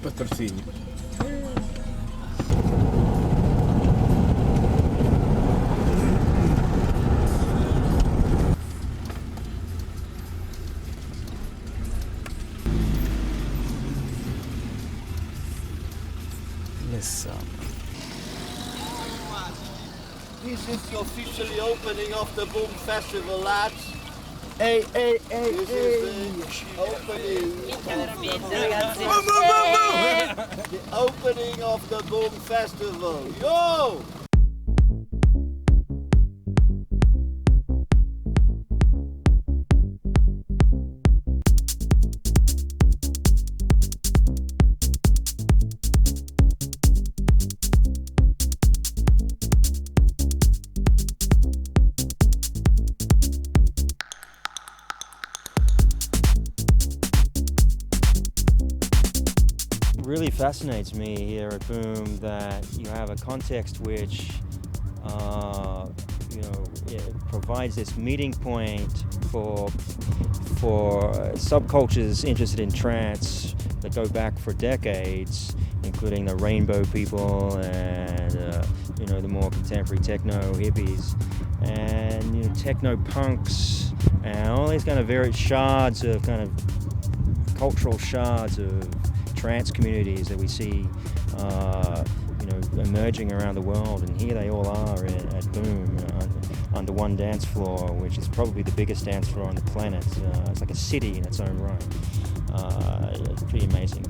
patrocínio. This is the officially opening of the Boom Festival, lads. Hey. This is the opening. The opening of the Boom Festival. Yo! Really fascinates me here at Boom that you have a context which it provides this meeting point for subcultures interested in trance that go back for decades, including the rainbow people and the more contemporary techno hippies and techno punks and all these kind of varied shards of kind of cultural shards of trance communities that we see emerging around the world, and here they all are at Boom, under one dance floor, which is probably the biggest dance floor on the planet. It's like a city in its own right. It's pretty amazing.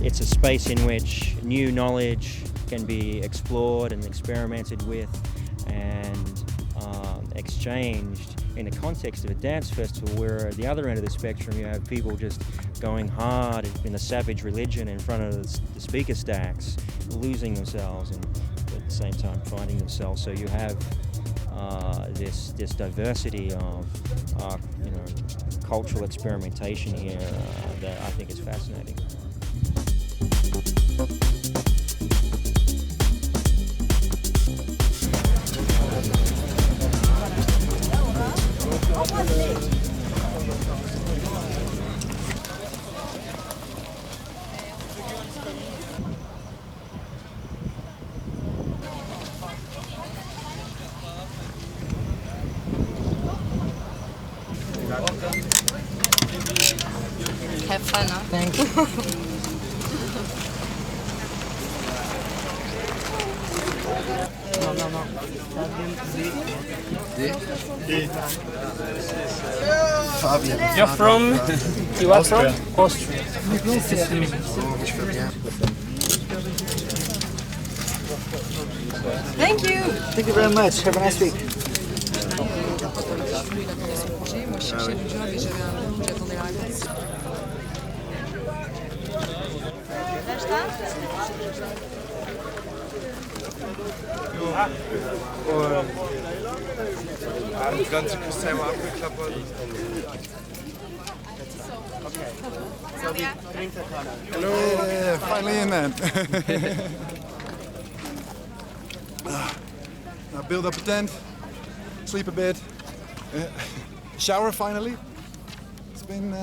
It's a space in which new knowledge can be explored and experimented with and exchanged in the context of a dance festival, where at the other end of the spectrum you have people just going hard in a savage religion in front of the speaker stacks, losing themselves and at the same time finding themselves. So you have this diversity of cultural experimentation here that I think is fascinating. Have fun, huh? Thank you. No. Fabian. You're from? You are from? Austria. Thank you. Thank you very much. Have a nice week. Das ganze Küste einmal abgeklappert. Hello, finally in, man. Now build up a tent, sleep a bit, shower finally. It's been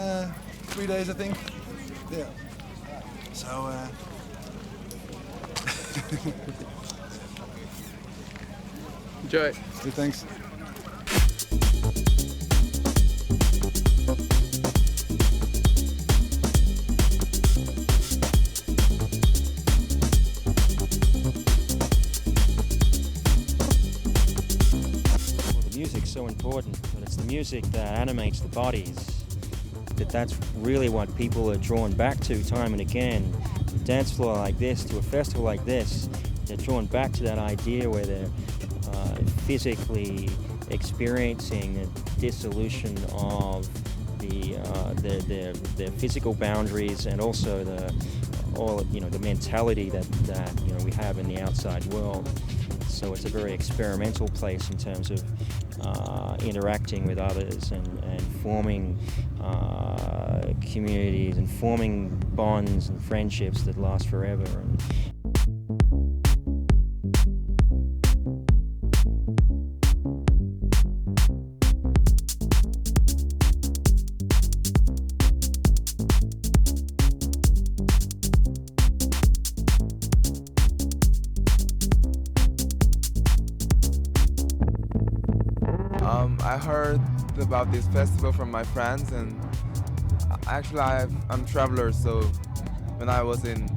3 days, I think. Yeah. So. Enjoy. Good, thanks. Music's so important, but it's the music that animates the bodies. That's really what people are drawn back to time and again. To a dance floor like this, to a festival like this, they're drawn back to that idea where they're physically experiencing the dissolution of their physical boundaries, and also the mentality that we have in the outside world. So it's a very experimental place in terms of interacting with others and forming communities and forming bonds and friendships that last forever. I heard about this festival from my friends, and actually I'm a traveler, so when I was in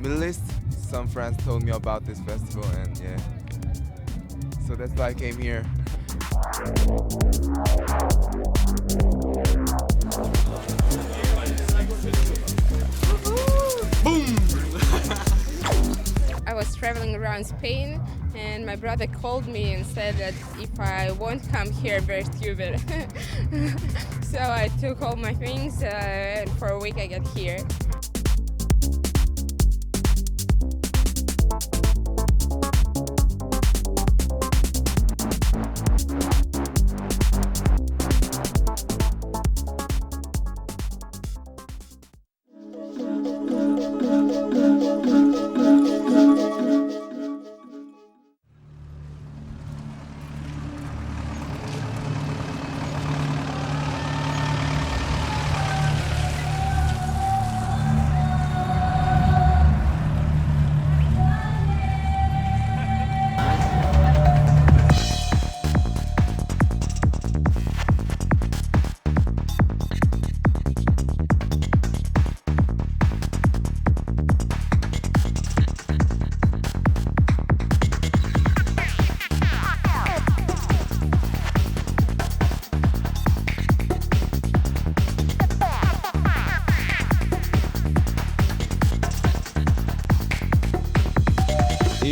Middle East, some friends told me about this festival, and yeah, so that's why I came here. I was traveling around Spain, and my brother called me and said that if I won't come here, there's Cuba. So I took all my things, and for a week I got here.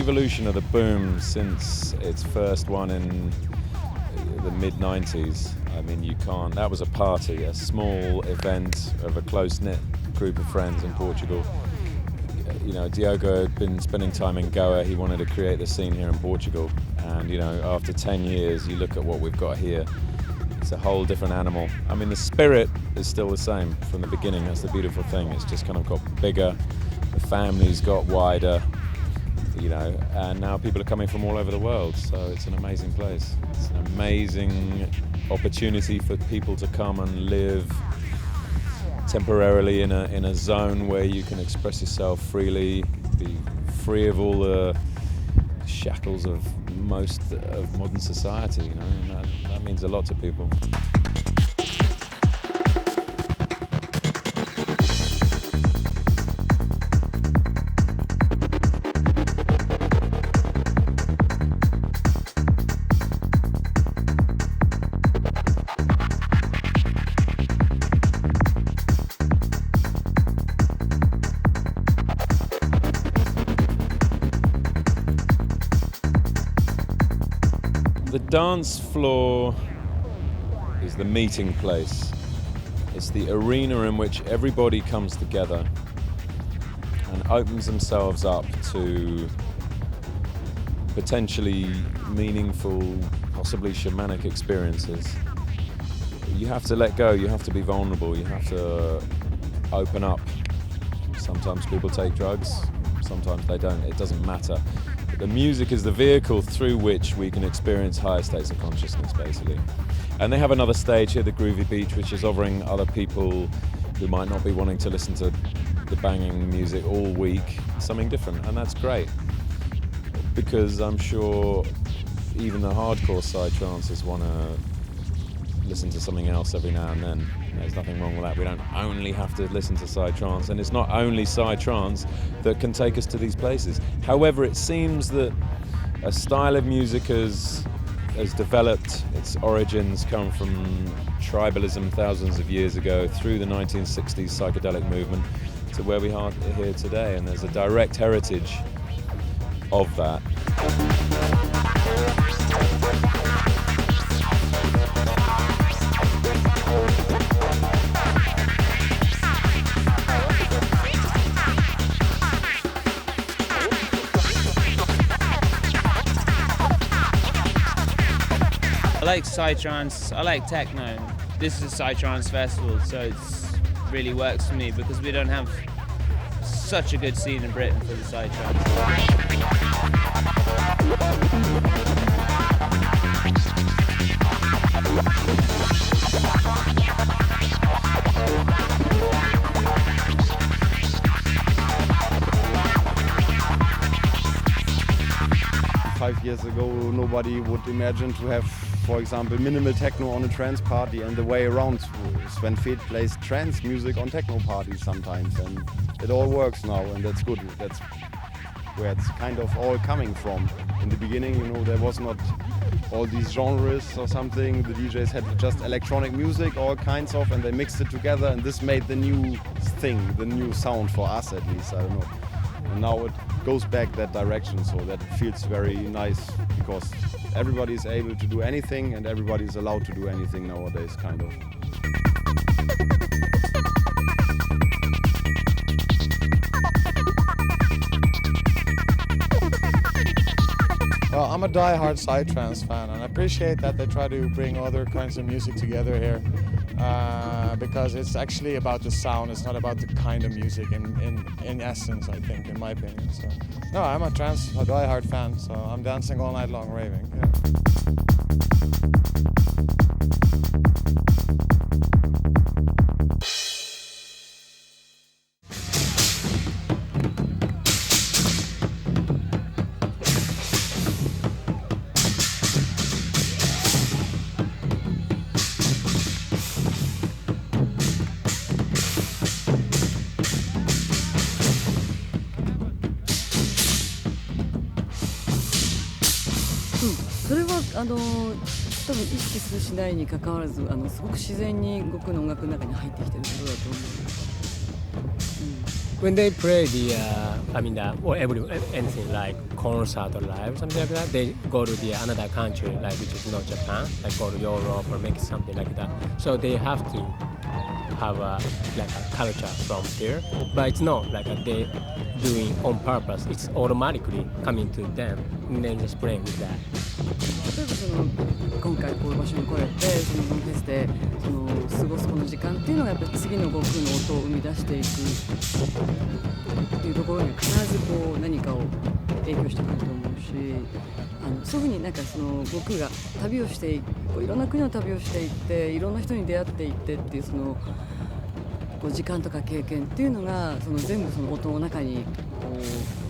evolution of the boom since its first one in the mid-90s. I mean, that was a party, a small event of a close-knit group of friends in Portugal. You know, Diogo had been spending time in Goa. He wanted to create the scene here in Portugal. And, you know, after 10 years, you look at what we've got here. It's a whole different animal. I mean, the spirit is still the same from the beginning. That's the beautiful thing. It's just kind of got bigger. The family's got wider, you know, and now people are coming from all over the world. So it's an amazing place. It's an amazing opportunity for people to come and live temporarily in a zone where you can express yourself freely, be free of all the shackles of most of modern society, you know, and that means a lot to people. The dance floor is the meeting place. It's the arena in which everybody comes together and opens themselves up to potentially meaningful, possibly shamanic experiences. You have to let go, you have to be vulnerable, you have to open up. Sometimes people take drugs, sometimes they don't, it doesn't matter. The music is the vehicle through which we can experience higher states of consciousness, basically. And they have another stage here, the Groovy Beach, which is offering other people who might not be wanting to listen to the banging music all week something different, and that's great. Because I'm sure even the hardcore psytrancers want to listen to something else every now and then. There's nothing wrong with that. We don't only have to listen to psytrance, and it's not only psytrance that can take us to these places. However, it seems that a style of music has developed. Its origins come from tribalism thousands of years ago through the 1960s psychedelic movement to where we are here today, and there's a direct heritage of that. I like psytrance, I like techno. This is a psytrance festival, so it really works for me because we don't have such a good scene in Britain for the psytrance. 5 years ago, nobody would imagine to have, for example, minimal techno on a trance party, and the way around. Sven Väth plays trance music on techno parties sometimes, and it all works now, and that's good. That's where it's kind of all coming from. In the beginning, you know, there was not all these genres or something. The DJs had just electronic music, all kinds of, and they mixed it together, and this made the new thing, the new sound for us at least, I don't know. And now it goes back that direction, so that feels very nice, because everybody is able to do anything and everybody is allowed to do anything nowadays, kind of. Well, I'm a die-hard psytrance fan, and I appreciate that they try to bring other kinds of music together here, because it's actually about the sound, it's not about the kind of music in essence, I think, in my opinion. So, no, I'm a die-hard fan, so I'm dancing all night long, raving. Yeah.うん、それは多分意識するしないに関わらずすごく自然に僕の音楽の中に入ってきてることだと思う。When they play the I mean, or anything like concert or live, something like that, they go to the another country, like which is not Japan, like go to Europe or make something like that. So they have to have a culture from there, but it's not like they doing on purpose. It's automatically coming to them, and then just playing with that. 例えば今回こういう場所に来れてそのブームフェスで過ごすこの時間っていうのがやっぱり次の悟空の音を生み出していくっていうところに必ずこう何かを影響してくると思うし、そういうふうになんかその悟空が旅をしていろんな国の旅をしていっていろんな人に出会っていってっていうそのこう時間とか経験っていうのがその全部その音の中にこ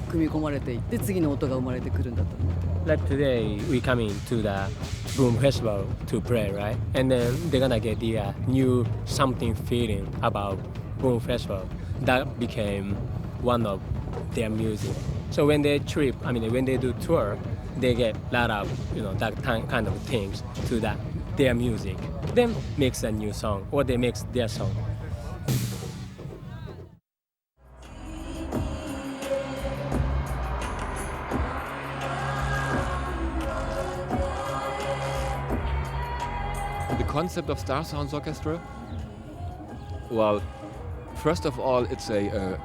う組み込まれていって次の音が生まれてくるんだと思って。Like today, we coming to the Boom Festival to play, right? And then they're gonna get the new something feeling about Boom Festival that became one of their music. So when they trip, I mean, when they do tour, they get a lot of that kind of things to their music. Then makes a new song, or they mix their song. The concept of Star Sounds Orchestra? Well, first of all, it's an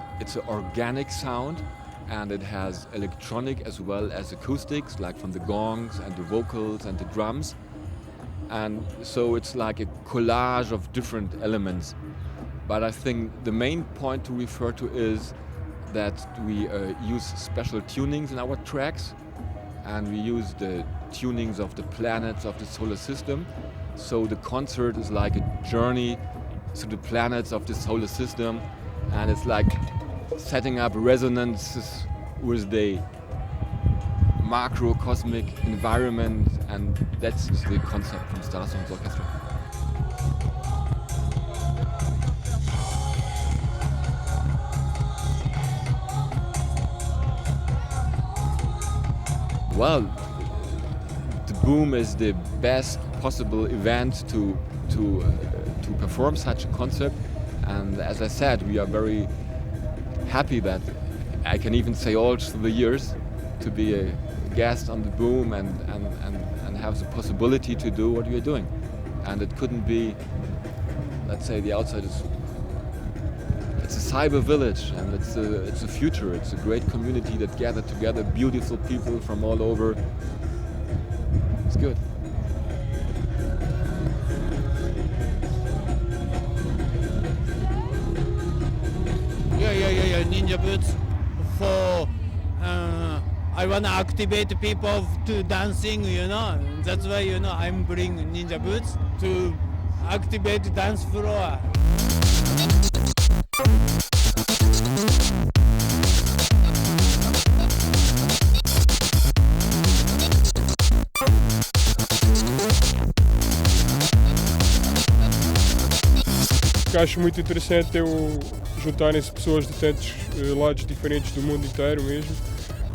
organic sound, and it has electronic as well as acoustics, like from the gongs and the vocals and the drums. And so it's like a collage of different elements. But I think the main point to refer to is that we use special tunings in our tracks, and we use the tunings of the planets of the solar system. So the concert is like a journey through the planets of the solar system, and it's like setting up resonances with the macrocosmic environment, and that's the concept from Star Sounds Orchestra. Well, the Boom is the best possible event to perform such a concept, and as I said, we are very happy that I can even say all through the years to be a guest on the Boom and have the possibility to do what we are doing. And it couldn't be, let's say, the outside is, it's a cyber village, and it's a future. It's a great community that gathered together beautiful people from all over. It's good. Yeah, Ninja Boots for I wanna activate people to dancing, That's why, I'm bringing Ninja Boots to activate dance floor. O que acho muito interessante é juntarem-se pessoas de tantos lados diferentes do mundo inteiro mesmo,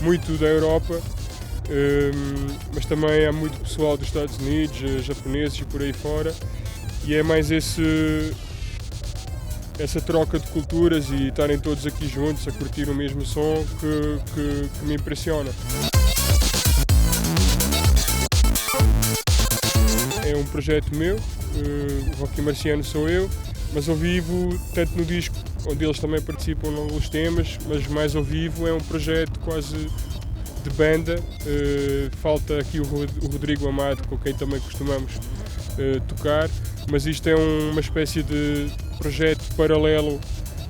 muito da Europa, mas também há muito pessoal dos Estados Unidos, japoneses e por aí fora, e é mais essa troca de culturas e estarem todos aqui juntos a curtir o mesmo som que me impressiona. É um projeto meu, o Rocky Marciano sou eu, mas ao vivo, tanto no disco, onde eles também participam em alguns temas, mas mais ao vivo é um projeto quase de banda. Falta aqui o Rodrigo Amado, com quem também costumamos tocar, mas isto é uma espécie de projeto paralelo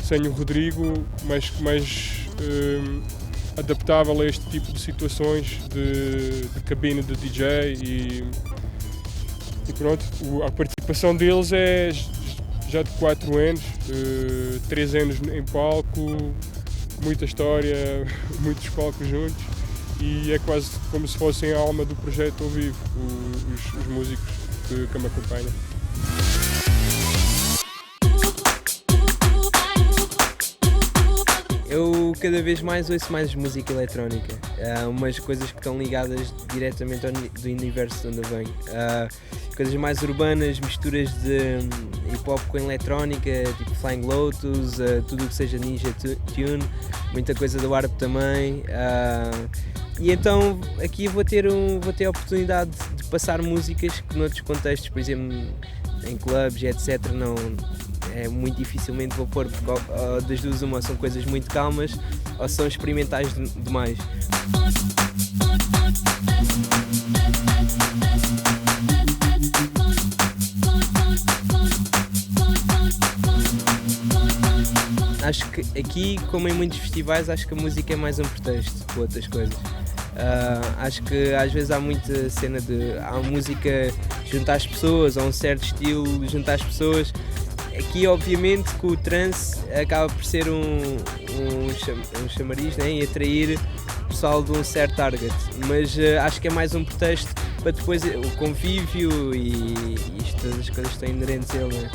sem o Rodrigo, mais adaptável a este tipo de situações de cabine de DJ e pronto. A participação deles é já de 4 anos, 3 anos em palco, muita história, muitos palcos juntos, e é quase como se fossem a alma do projeto ao vivo, os músicos que me acompanham. Eu cada vez mais ouço mais música eletrónica, umas coisas que estão ligadas diretamente do universo de onde eu venho. Coisas mais urbanas, misturas de hip-hop com eletrónica, tipo Flying Lotus, tudo o que seja Ninja Tune, muita coisa do Warp também. E então aqui vou ter a oportunidade de passar músicas que noutros contextos, por exemplo em clubes e etc, não é muito dificilmente vou pôr, porque das duas uma são coisas muito calmas ou são experimentais demais. Acho que aqui, como em muitos festivais, acho que a música é mais um pretexto para outras coisas. Acho que às vezes há muita cena de a música juntar as pessoas, ou um certo estilo juntar as pessoas. Aqui obviamente que o trance acaba por ser um chamariz, né? E atrair o pessoal de um certo target, mas acho que é mais um pretexto para depois o convívio e todas as coisas que estão inerentes a ele, né?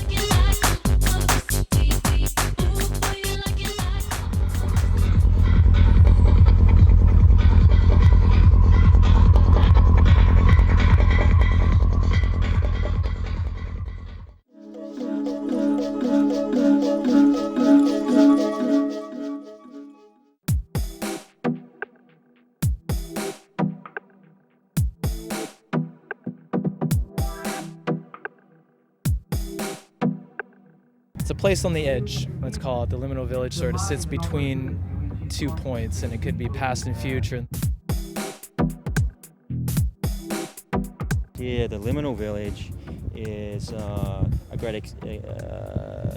It's a place on the edge, let's call it. The Liminal Village sort of sits between 2 points, and it could be past and future. Yeah, the Liminal Village is a great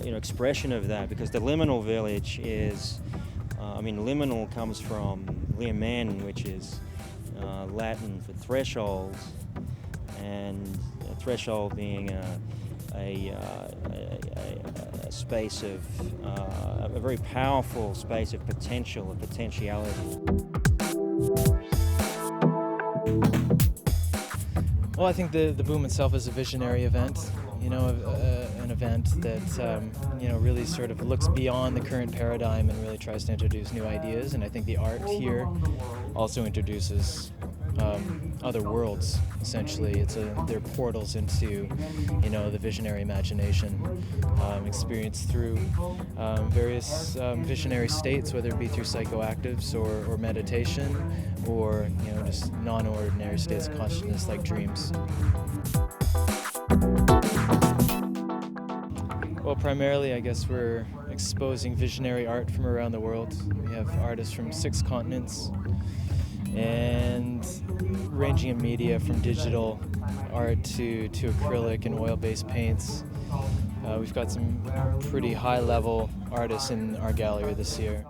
expression of that, because the Liminal Village is, liminal comes from limen, which is Latin for threshold, and a threshold being a space of a very powerful space of potential, of potentiality. Well, I think the Boom itself is a visionary event, an event that really sort of looks beyond the current paradigm and really tries to introduce new ideas. And I think the art here also introduces other worlds. Essentially, they're portals into, the visionary imagination, experienced through various visionary states, whether it be through psychoactives or meditation, or just non-ordinary states of consciousness like dreams. Well, primarily, I guess we're exposing visionary art from around the world. We have artists from 6 continents, and ranging in media from digital art to acrylic and oil-based paints. We've got some pretty high-level artists in our gallery this year.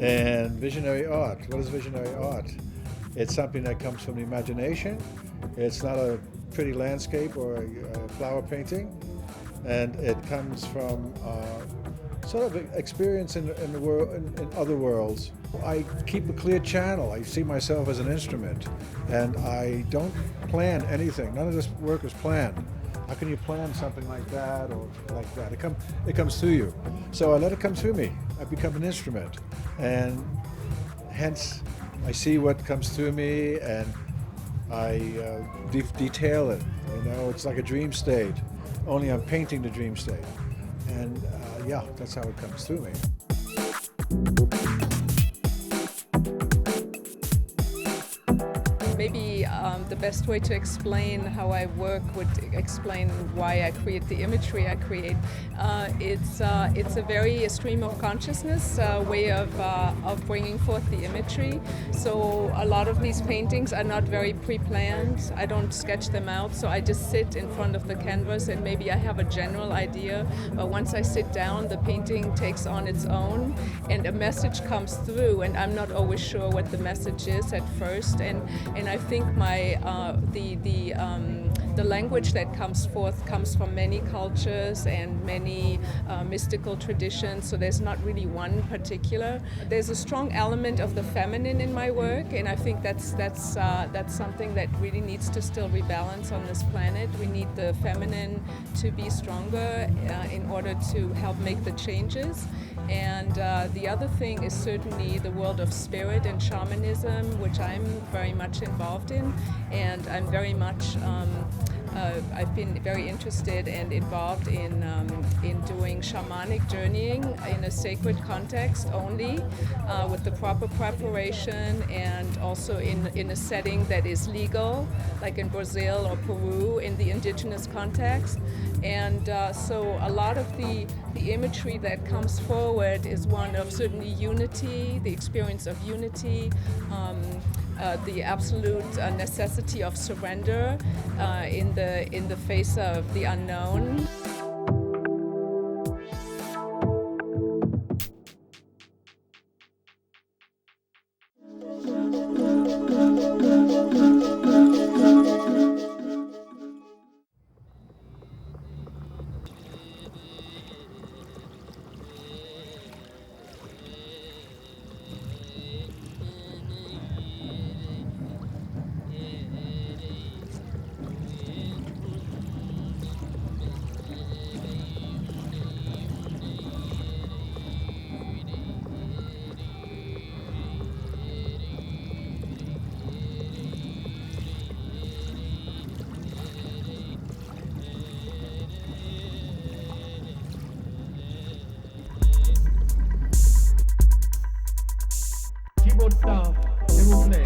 And visionary art, what is visionary art? It's something that comes from the imagination. It's not a pretty landscape or a flower painting, and it comes from sort of experience in the world, in other worlds. I keep a clear channel. I see myself as an instrument, and I don't plan anything. None of this work is planned. How can you plan something like that or like that? It comes through you. So I let it come through me. I become an instrument, and hence I see what comes through me, and I detail it. It's like a dream state. Only I'm painting the dream state, and that's how it comes through me. Maybe the best way to explain how I work would explain why I create the imagery I create. It's a very stream of consciousness way of bringing forth the imagery. So a lot of these paintings are not very pre-planned. I don't sketch them out, so I just sit in front of the canvas and maybe I have a general idea, but once I sit down, the painting takes on its own and a message comes through, and I'm not always sure what the message is at first, and I think my the language that comes forth comes from many cultures and many mystical traditions, so there's not really one particular. There's a strong element of the feminine in my work, and I think that's something that really needs to still rebalance on this planet. We need the feminine to be stronger in order to help make the changes. And the other thing is certainly the world of spirit and shamanism, which I'm very much involved in, and I'm very much I've been very interested and involved in doing shamanic journeying in a sacred context only, with the proper preparation, and also in a setting that is legal, like in Brazil or Peru, in the indigenous context. And so a lot of the imagery that comes forward is one of certainly unity, the experience of unity, the absolute necessity of surrender in the face of the unknown. Keyboard staff, they will play.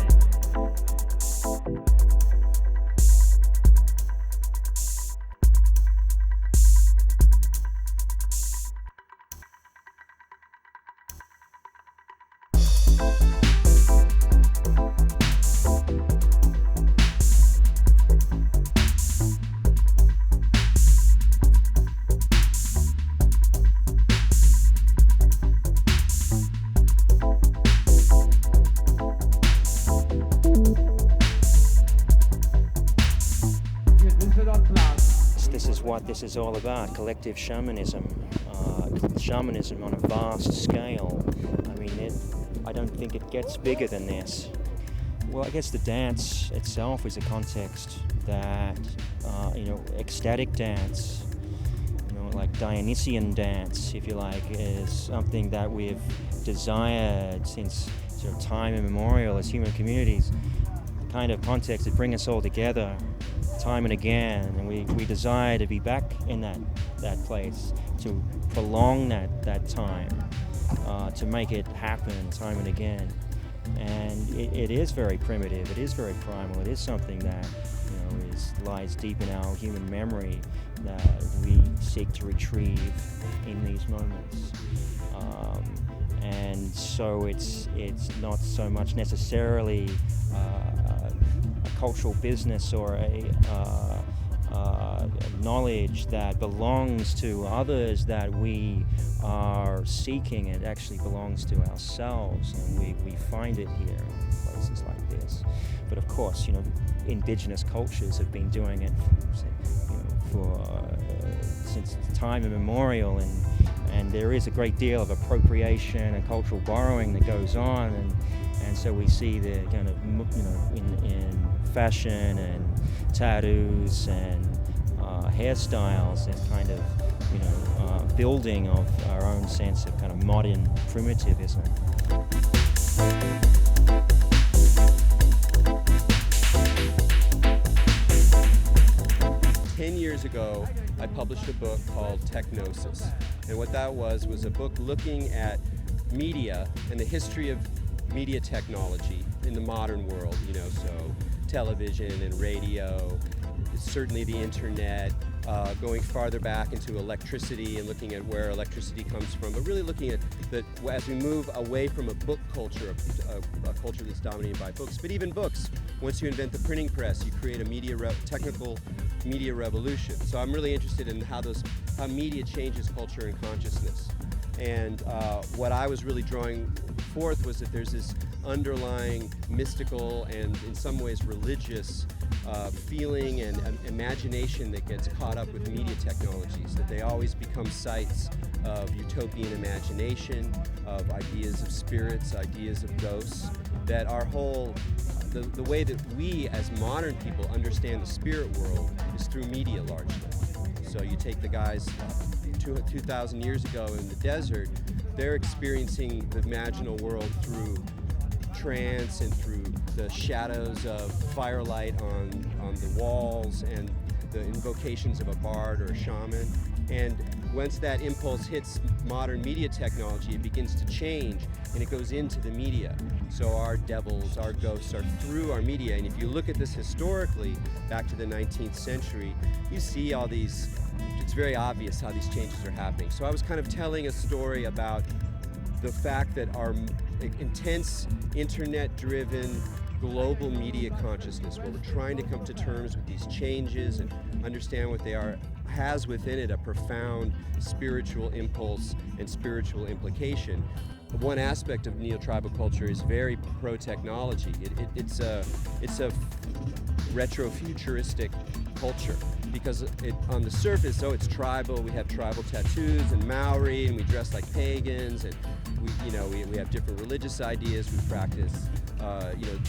This is all about collective shamanism, shamanism on a vast scale. I mean, I don't think it gets bigger than this. Well, I guess the dance itself is a context that, ecstatic dance, like Dionysian dance, if you like, is something that we've desired since sort of time immemorial as human communities. The kind of context that bring us all together time and again, and we desire to be back in that place, to prolong that time, to make it happen time and again. And it is very primitive, it is very primal, it is something that lies deep in our human memory that we seek to retrieve in these moments. And so it's not so much necessarily a cultural business or a knowledge that belongs to others that we are seeking. It actually belongs to ourselves, and we find it here in places like this. But of course, indigenous cultures have been doing it since time immemorial, and there is a great deal of appropriation and cultural borrowing that goes on, and so we see the kind of in fashion and tattoos and hairstyles and kind of building of our own sense of kind of modern primitivism. 10 years ago, I published a book called Technosis. And what that was a book looking at media and the history of media technology in the modern world, so television and radio, certainly the internet, going farther back into electricity and looking at where electricity comes from, but really looking at that as we move away from a book culture, a culture that's dominated by books, but even books. Once you invent the printing press, you create a technical media revolution. So I'm really interested in how media changes culture and consciousness. And what I was really drawing forth was that there's this underlying mystical and in some ways religious feeling and imagination that gets caught up with media technologies, that they always become sites of utopian imagination, of ideas of spirits, ideas of ghosts, that our whole, the way that we as modern people understand the spirit world is through media largely. So you take the guys 2,000 years ago in the desert, they're experiencing the imaginal world through trance and through the shadows of firelight on the walls and the invocations of a bard or a shaman. And once that impulse hits modern media technology, it begins to change and it goes into the media. So our devils, our ghosts are through our media. And if you look at this historically, back to the 19th century, you see all these, it's very obvious how these changes are happening. So I was kind of telling a story about the fact that our intense internet-driven global media consciousness, where we're trying to come to terms with these changes and understand what they are, has within it a profound spiritual impulse and spiritual implication. One aspect of neo-tribal culture is very pro-technology. It's a retro-futuristic culture because on the surface, it's tribal. We have tribal tattoos and Maori, and we dress like pagans, and we have different religious ideas. We practice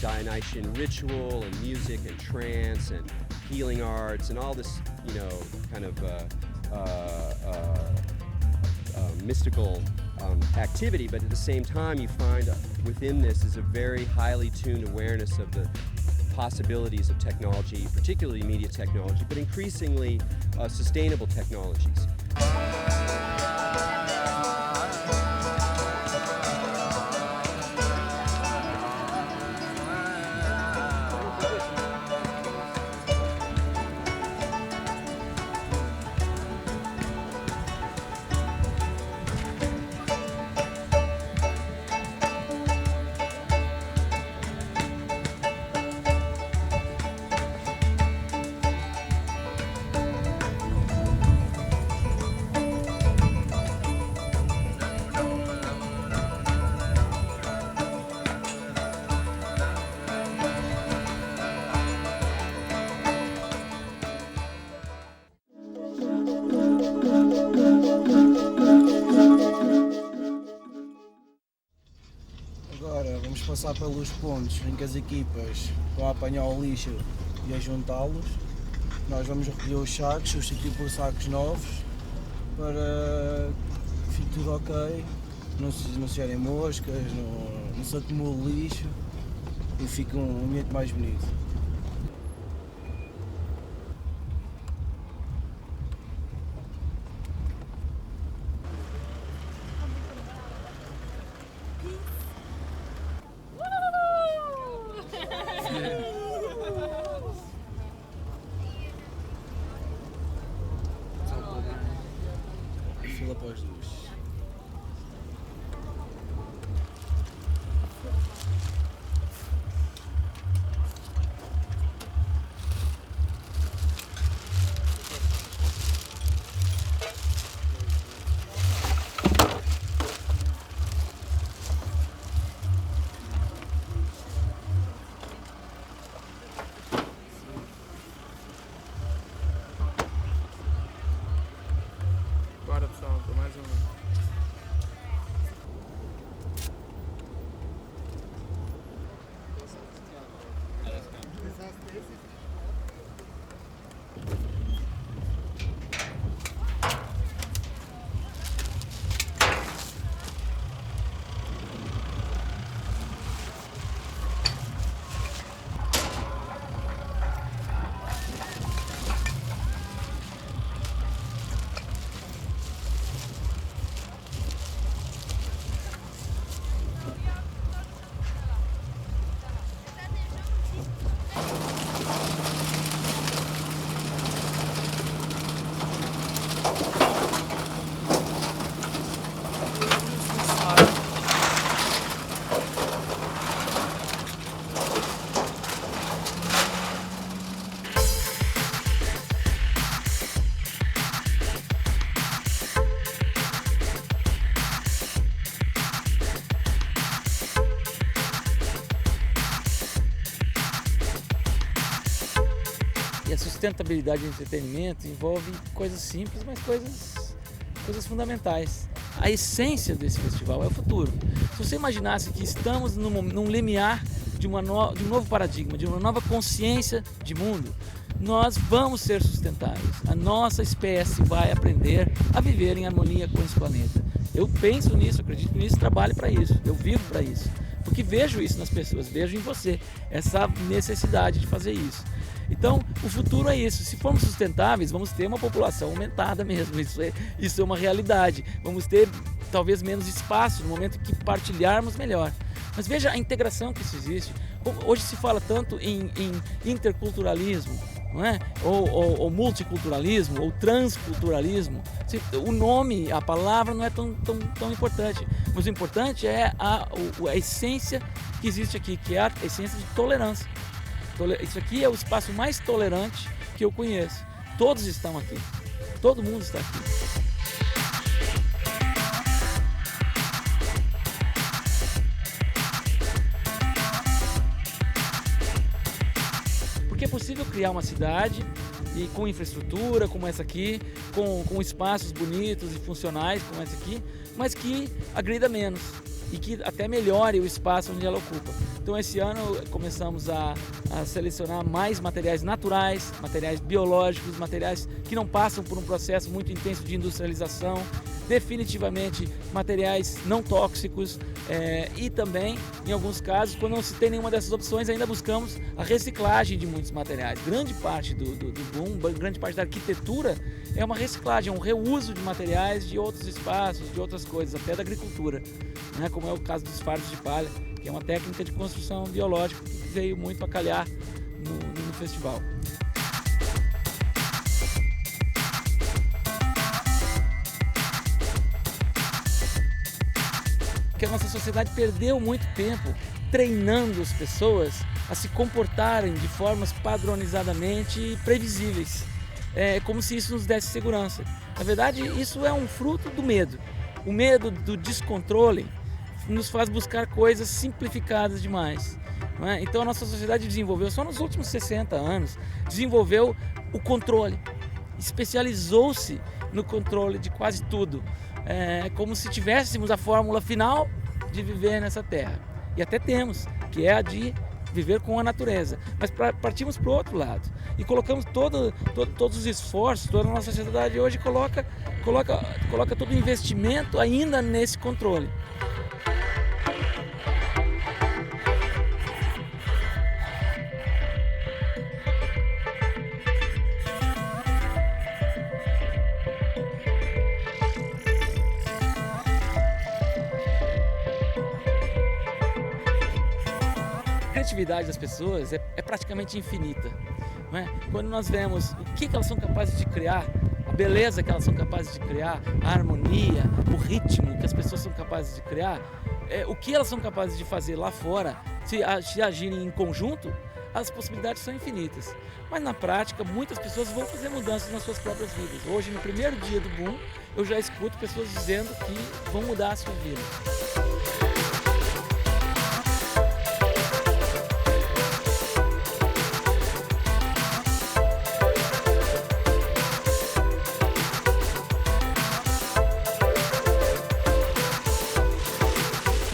Dionysian ritual and music and trance and healing arts and all this kind of mystical activity, but at the same time you find within this is a very highly tuned awareness of the possibilities of technology, particularly media technology, but increasingly sustainable technologies. Agora vamos passar pelos pontos em que as equipas vão apanhar o lixo e a juntá-los. Nós vamos recolher os sacos, substituir por sacos novos para que fique tudo ok, não se gerem moscas, não se acumule lixo e fique um ambiente mais bonito. Fila para as duas. Bora pessoal, com mais uma. sustentabilidade de entretenimento envolve coisas simples, mas coisas fundamentais. A essência desse festival é o futuro. Se você imaginasse que estamos num limiar de um novo paradigma, de uma nova consciência de mundo, nós vamos ser sustentáveis. A nossa espécie vai aprender a viver em harmonia com esse planeta. Eu penso nisso, acredito nisso, trabalho para isso, eu vivo para isso. Porque vejo isso nas pessoas, vejo em você, essa necessidade de fazer isso. Então, o futuro é isso. Se formos sustentáveis, vamos ter uma população aumentada mesmo. Isso é uma realidade. Vamos ter talvez menos espaço no momento que partilharmos melhor. Mas veja a integração que isso existe. Hoje se fala tanto em interculturalismo, não é? Ou multiculturalismo, ou transculturalismo. O nome, a palavra não é tão importante. Mas o importante é a essência que existe aqui, que é a essência de tolerância. Isso aqui é o espaço mais tolerante que eu conheço. Todos estão aqui. Todo mundo está aqui. Porque é possível criar uma cidade e com infraestrutura como essa aqui, com espaços bonitos e funcionais como essa aqui, mas que agrida menos e que até melhore o espaço onde ela ocupa. Então esse ano começamos a selecionar mais materiais naturais, materiais biológicos, materiais que não passam por um processo muito intenso de industrialização, definitivamente materiais não tóxicos e também, em alguns casos, quando não se tem nenhuma dessas opções, ainda buscamos a reciclagem de muitos materiais. Grande parte do boom, grande parte da arquitetura é uma reciclagem, um reuso de materiais de outros espaços, de outras coisas, até da agricultura, né? Como é o caso dos fardos de palha, que é uma técnica de construção biológica que veio muito a calhar no festival. Que a nossa sociedade perdeu muito tempo treinando as pessoas a se comportarem de formas padronizadamente previsíveis. É como se isso nos desse segurança. Na verdade, isso é um fruto do medo. O medo do descontrole nos faz buscar coisas simplificadas demais. Não é? Então a nossa sociedade desenvolveu, só nos últimos 60 anos, desenvolveu o controle. Especializou-se no controle de quase tudo. É como se tivéssemos a fórmula final de viver nessa terra. E até temos, que é a de viver com a natureza. Mas partimos para o outro lado. E colocamos todos os esforços, toda a nossa sociedade hoje coloca todo o investimento ainda nesse controle. A criatividade das pessoas é praticamente infinita. Não é? Quando nós vemos o que elas são capazes de criar, a beleza que elas são capazes de criar, a harmonia, o ritmo que as pessoas são capazes de criar, o que elas são capazes de fazer lá fora, se agirem em conjunto, as possibilidades são infinitas. Mas na prática, muitas pessoas vão fazer mudanças nas suas próprias vidas. Hoje, no primeiro dia do boom, eu já escuto pessoas dizendo que vão mudar a sua vida.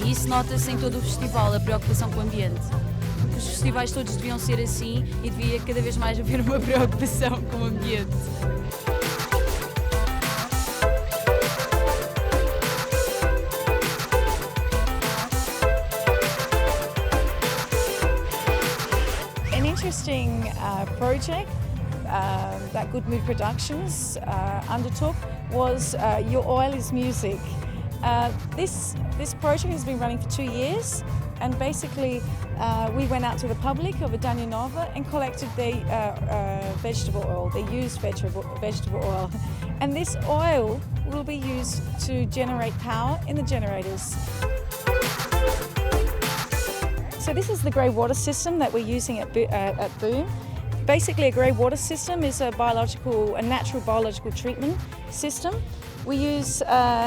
E isso nota-se em todo o festival, a preocupação com o ambiente. Os festivais todos deviam ser assim e devia cada vez mais haver uma preocupação com o ambiente. An interesting project that Good Mood Productions undertook was Your Oil is Music. This project has been running for 2 years, and basically we went out to the public of Adania Nova and collected the vegetable oil, the used vegetable oil. And this oil will be used to generate power in the generators. So this is the grey water system that we're using at Boom. Basically, a grey water system is a natural biological treatment system. We use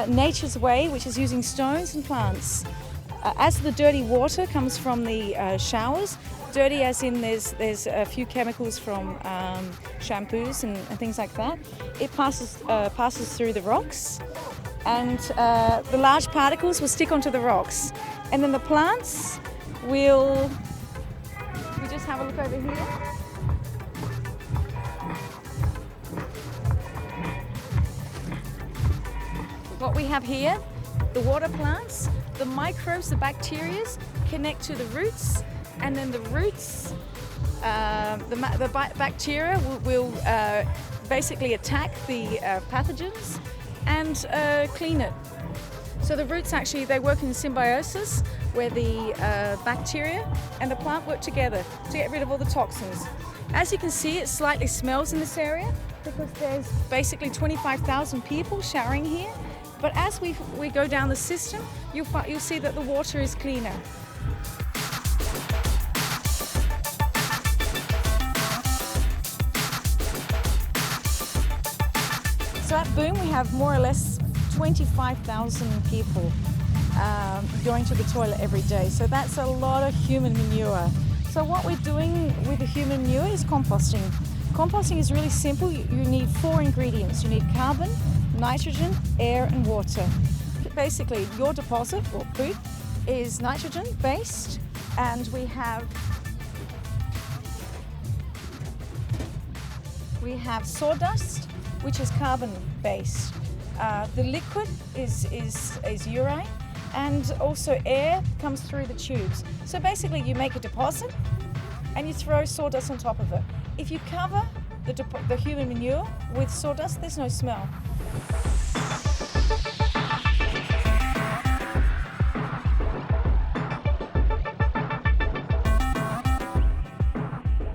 nature's way, which is using stones and plants. As the dirty water comes from the showers, Dirty as in there's a few chemicals from shampoos and things like that. It passes through the rocks, and the large particles will stick onto the rocks. And then the plants will... We just have a look over here. What we have here, the water plants, the microbes, the bacteria connect to the roots, and then the roots, the bacteria will basically attack the pathogens and clean it. So the roots actually, they work in symbiosis where the bacteria and the plant work together to get rid of all the toxins. As you can see, it slightly smells in this area because there's basically 25,000 people showering here. But as we go down the system, you'll see that the water is cleaner. So at Boom, we have more or less 25,000 people going to the toilet every day. So that's a lot of human manure. So what we're doing with the human manure is composting. Composting is really simple. You need 4 ingredients. You need carbon, nitrogen, air and water. Basically, your deposit, or poop, is nitrogen based, and we have sawdust, which is carbon based. The liquid is urine, and also air comes through the tubes. So basically you make a deposit and you throw sawdust on top of it. If you cover the human manure with sawdust, there's no smell.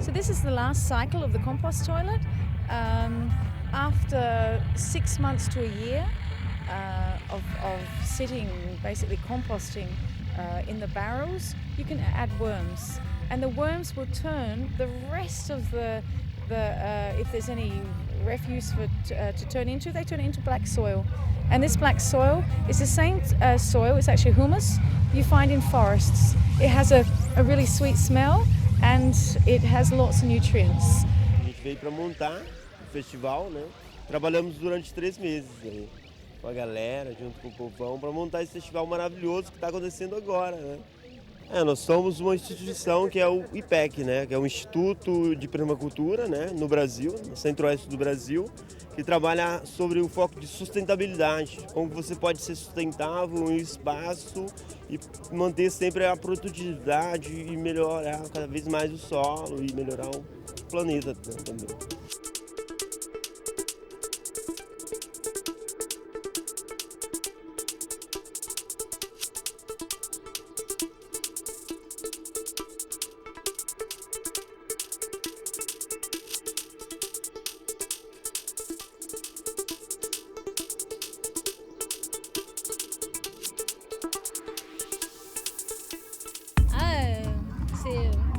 So this is the last cycle of the compost toilet. After 6 months to a year of sitting, basically composting in the barrels, you can add worms, and the worms will turn the rest of the if there's any refuse to turn into, they turn it into black soil. And this black soil is the same soil, it's actually humus, you find in forests. It has a really sweet smell and it has lots of nutrients. A gente veio para montar o festival, né? Trabalhamos durante 3 meses aí, com a galera, junto com o povão, para montar esse festival maravilhoso que está acontecendo agora, né? Nós somos uma instituição que é o IPEC, né? Que é o Instituto de Permacultura, né? No Brasil, no centro-oeste do Brasil, que trabalha sobre o foco de sustentabilidade, como você pode ser sustentável em espaço e manter sempre a produtividade e melhorar cada vez mais o solo e melhorar o planeta também.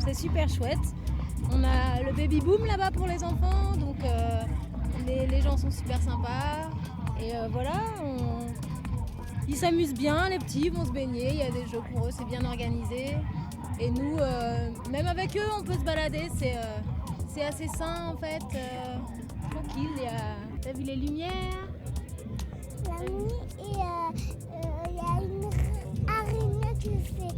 C'est super chouette. On a le baby boom là-bas pour les enfants, donc les gens sont super sympas. Et voilà, ils s'amusent bien, les petits vont se baigner, il y a des jeux pour eux, c'est bien organisé. Et nous, même avec eux, on peut se balader, c'est assez sain en fait, tranquille. T'as vu les lumières? La nuit, et il y a une araignée qui fait...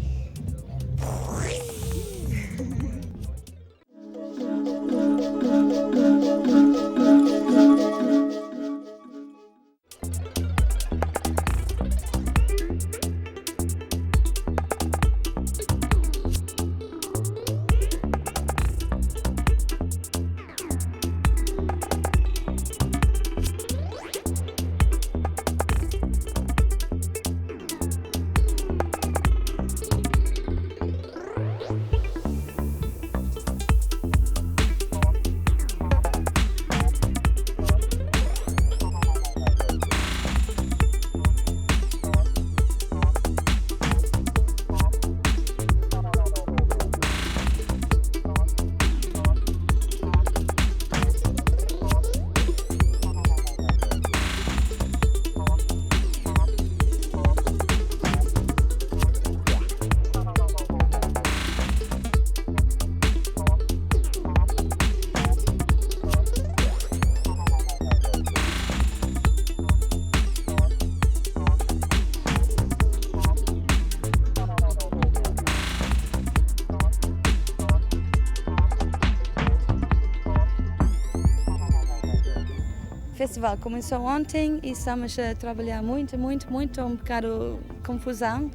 festival começou ontem e estamos a trabalhar muito, um bocado confusão.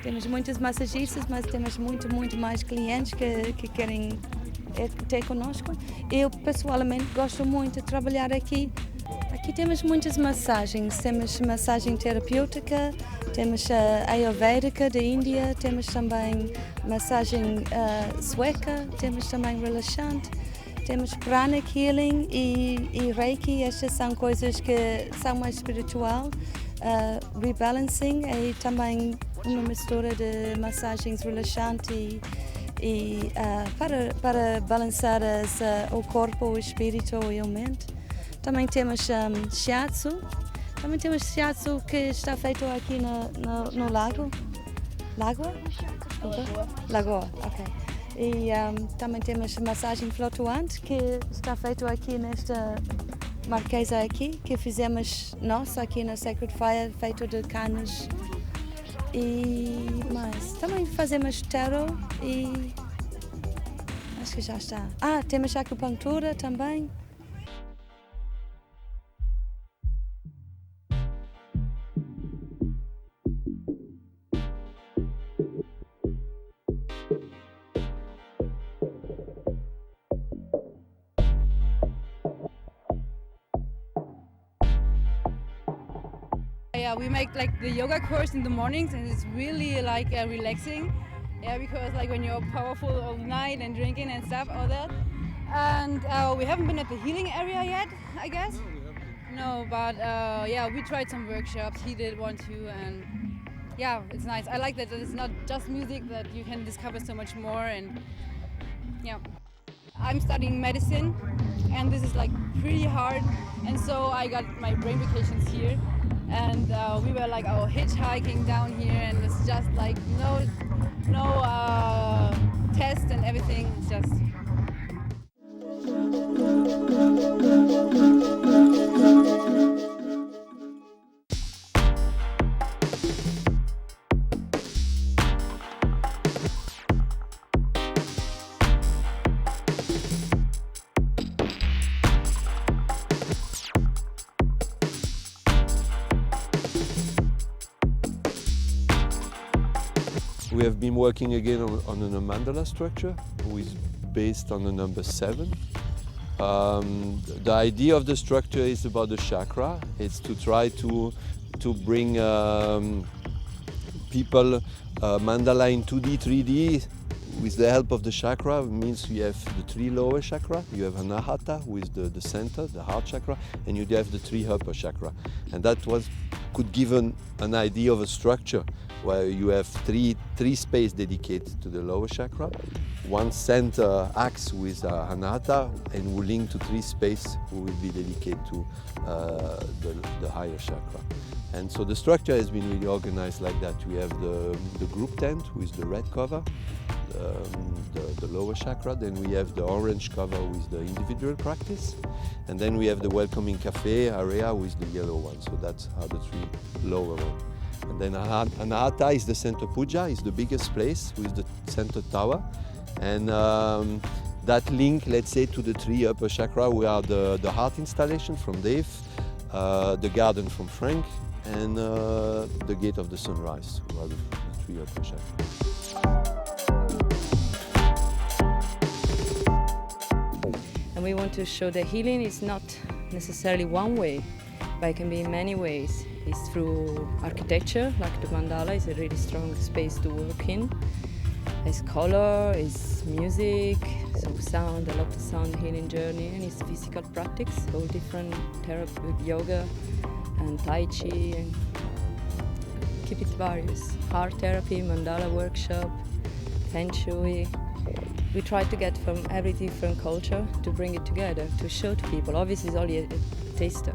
Temos muitos massagistas, mas temos muito mais clientes que querem ter conosco. Eu pessoalmente gosto muito de trabalhar aqui. Aqui temos muitas massagens, temos massagem terapêutica, temos a ayurvédica da Índia, temos também massagem sueca, temos também relaxante, temos pranic healing e reiki. Estas são coisas que são mais espiritual, rebalancing e também uma mistura de massagens relaxantes e para balançar o corpo, o espírito e a mente. Também temos shiatsu. Também temos shiatsu que está feito aqui no lago. Lagoa? Lagoa, ok. E também temos massagem flutuante que está feito aqui nesta marquesa aqui, que fizemos nós aqui na Sacred Fire, feito de canas. E mais, também fazemos tarot e acho que já está. Temos acupuntura também. Yeah, we make like the yoga course in the mornings, and it's really like relaxing. Yeah, because like when you're powerful all night and drinking and stuff, all that. And we haven't been at the healing area yet, I guess. No, but yeah, we tried some workshops. He did one too, and yeah, it's nice. I like that it's not just music, that you can discover so much more. And yeah, I'm studying medicine, and this is like pretty hard. And so I got my brain vacations here. And we were like hitchhiking down here, and it's just like no test and everything. It's just. We have been working again on a mandala structure, which is based on the number 7. The idea of the structure is about the chakra. It's to try to bring people mandala in 2D, 3D with the help of the chakra. It means you have the 3 lower chakra, you have Anahata, who is the center, the heart chakra, and you have the 3 upper chakra. And that could give an idea of a structure where you have three space dedicated to the lower chakra, 1 center axe with Anahata, and will link to 3 space who will be dedicated to the higher chakra. And so the structure has been really organized like that. We have the group tent with the red cover, the lower chakra, then we have the orange cover with the individual practice, and then we have the welcoming cafe area with the yellow one. So that's how the 3 lower ones. And then Anahata is the center puja, is the biggest place with the center tower. And that link, let's say, to the 3 upper chakra, we are the heart installation from Dave, the garden from Frank, and the gate of the sunrise, who are the 3 upper chakras. And we want to show that healing is not necessarily one way, but it can be in many ways. It's through architecture, like the mandala is a really strong space to work in. It's color, it's music, so sound, a lot of sound healing journey, and it's physical practice, all different therapy with yoga and tai chi, and keep it various. Heart therapy, mandala workshop, feng shui. We try to get from every different culture to bring it together, to show to people. Obviously it's only a taster.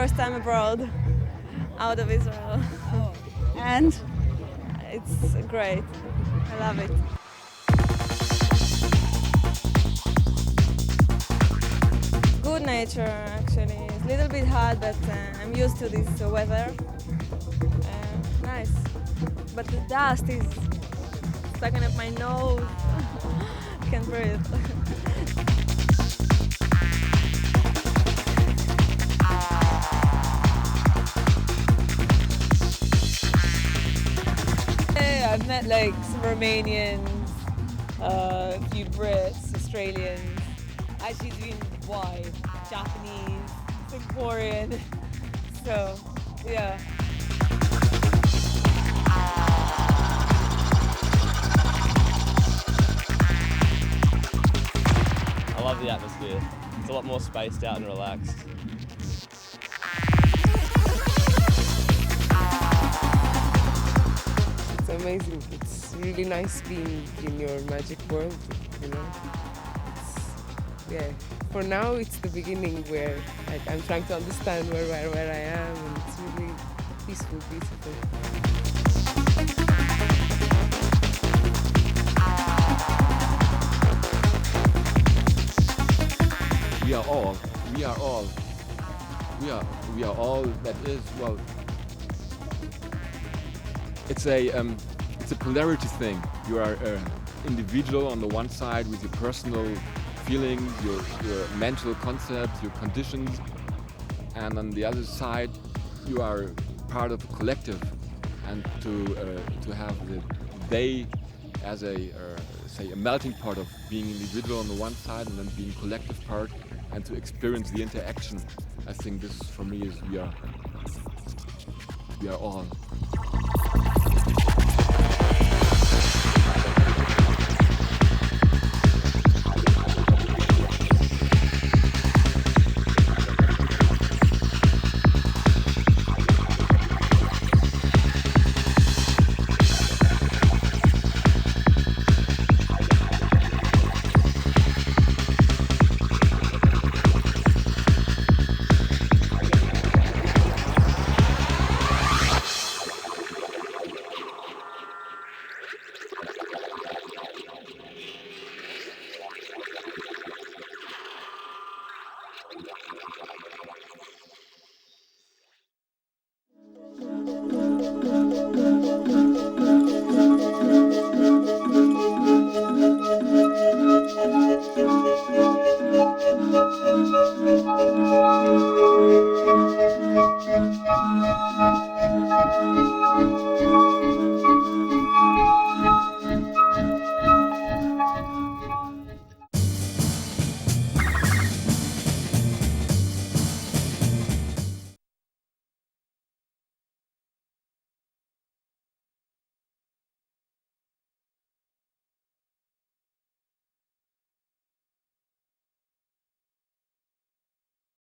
first time abroad, out of Israel. And? It's great. I love it. Good nature, actually. It's a little bit hot, but I'm used to this weather. Nice. But the dust is stuck up my nose. Can't breathe. I've met like some Romanians, a few Brits, Australians, actually been wide, Japanese, Singaporean, so yeah. I love the atmosphere. It's a lot more spaced out and relaxed. It's amazing. It's really nice being in your magic world, you know. Yeah. For now, it's the beginning where I'm trying to understand where I am, and it's really peaceful, beautiful. We are all that is, well, it's a polarity thing. You are an individual on the one side with your personal feelings, your mental concepts, your conditions, and on the other side you are part of a collective, and to have they as a say a melting pot of being individual on the one side and then being collective part, and to experience the interaction. I think this for me is we are all.